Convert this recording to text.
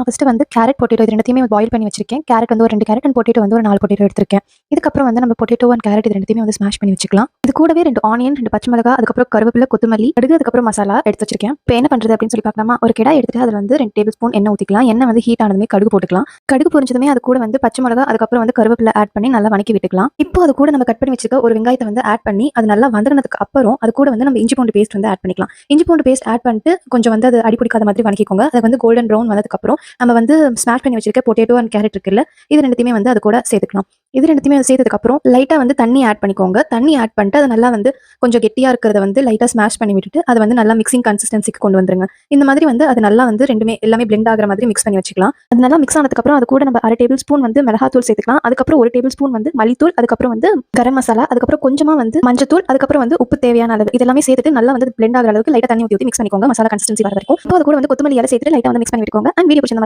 நான் ஃபர்ஸ்ட் வந்து carrot potato இது ரெண்டுத்தையுமே பாயில் பண்ணி வச்சிருக்கேன். கேரட் வந்து ஒரு 2 கேரட் அண்ட் பொட்டேட்டோ வந்து ஒரு 4 பொட்டேட்டோ எடுத்திருக்கேன். இதுக்கப்புறம் வந்து நம்ம பொட்டேட்டோ அண்ட் கேரட் இது ரெண்டுத்தையுமே வந்து ஸ்மாஷ் பண்ணி வச்சுக்கலாம். இது கூடவே 2 ஆனியன், 2 பச்சை மிளகாய், அதுக்கப்புறம் கருவேப்பிலை, கொத்தமல்லி, கடுகு, அதுக்கப்புறம் மசாலா எடுத்து வச்சிருக்கேன். இப்போ என்ன பண்றது அப்படின்னு சொல்லி பார்க்கலாமா? ஒரு கடாய் எடுத்துட்டு அதுல வந்து 2 டேபிள் ஸ்பூன் எண்ணெய் ஊத்திக்கலாம். எண்ணெய் வந்து ஹீட் ஆனதுமே கடுகு போட்டுக்கலாம். கடுகு பொரிஞ்சதுமே அது கூட வந்து பச்சை மிளகாய், அதுக்கப்புறம் வந்து கருவேப்பிலை ஆட் பண்ணி நல்லா வணக்கி விட்டுக்கலாம். இப்போ அது கூட நம்ம கட் பண்ணி வச்சிருக்க ஒரு வெங்காயத்தை வந்து ஆட் பண்ணி அது நல்லா வதங்கினதுக்கு அப்புறம் அது கூட வந்து நம்ம இஞ்சி பூண்டு பேஸ்ட் வந்து ஆட் பண்ணிக்கலாம். இஞ்சி பூண்டு பேஸ்ட் ஆட் பண்ணிட்டு கொஞ்சம் வந்து அது அடி பிடிக்காத மாதிரி வணக்கிக்கோங்க. அது வந்து கோல்டன் ப்ரௌன் வந்ததுக்கு அப்புறம் நம்ம வந்து ஸ்மாஷ் பண்ணி வச்சிருக்க பொட்டேட்டோ அண்ட் கேரட் இருக்குல்ல, இது ரெண்டுத்தையுமே வந்து அது கூட சேர்த்துக்கலாம். இது ரெண்டுத்தையுமே சேர்த்ததுக்கு அப்புறம் லைட்டா வந்து தண்ணி ஆட் பண்ணிக்கோங்க. தண்ணி ஆட் பண்ணிட்டு அது நல்லா வந்து கொஞ்சம் கெட்டியா இருக்கிறத வந்து லைட்டா ஸ்மாஷ் பண்ணி விட்டுட்டு அது வந்து நல்லா மிக்சிங் கன்சிஸ்டன்சிக்கு கொண்டு வந்துருங்க. இந்த மாதிரி வந்து அது நல்லா வந்து ரெண்டுமே எல்லாமே பிளெண்ட் ஆகிற மாதிரி மிக்ஸ் பண்ணி வச்சுக்கலாம். அது நல்லா மிக்ஸ் ஆனதுக்கு அப்புறம் அது கூட நம்ம 1/2 டேபிள் ஸ்பூன் வந்து மிளகாத்தூள் சேர்த்துக்கலாம். அதுக்கப்புறம் 1 டேபிள் ஸ்பூன் வந்து மல்லித்தூள், அதுக்கப்புறம் வந்து கரம் மசாலா, அதுக்கப்புறம் கொஞ்சமா வந்து மஞ்சத்தூள், அதுக்கப்புறம் வந்து உப்பு தேவையான அளவு இதெல்லாமே சேர்த்துட்டு நல்லா வந்து பிளெண்ட் ஆகிற அளவுக்கு லைட்டா தண்ணி ஊத்தி மிக்ஸ் பண்ணிக்கோங்க. மசாலா கன்சிஸ்டன்சி வர வரைக்கும். இப்போ அது கூட வந்து கொத்தமல்லி இலை சேர்த்துட்டு லைட்டா வந்து மிக்ஸ் பண்ணி விட்டுக்கோங்க. அண்ட் வீடியோ பிடிச்ச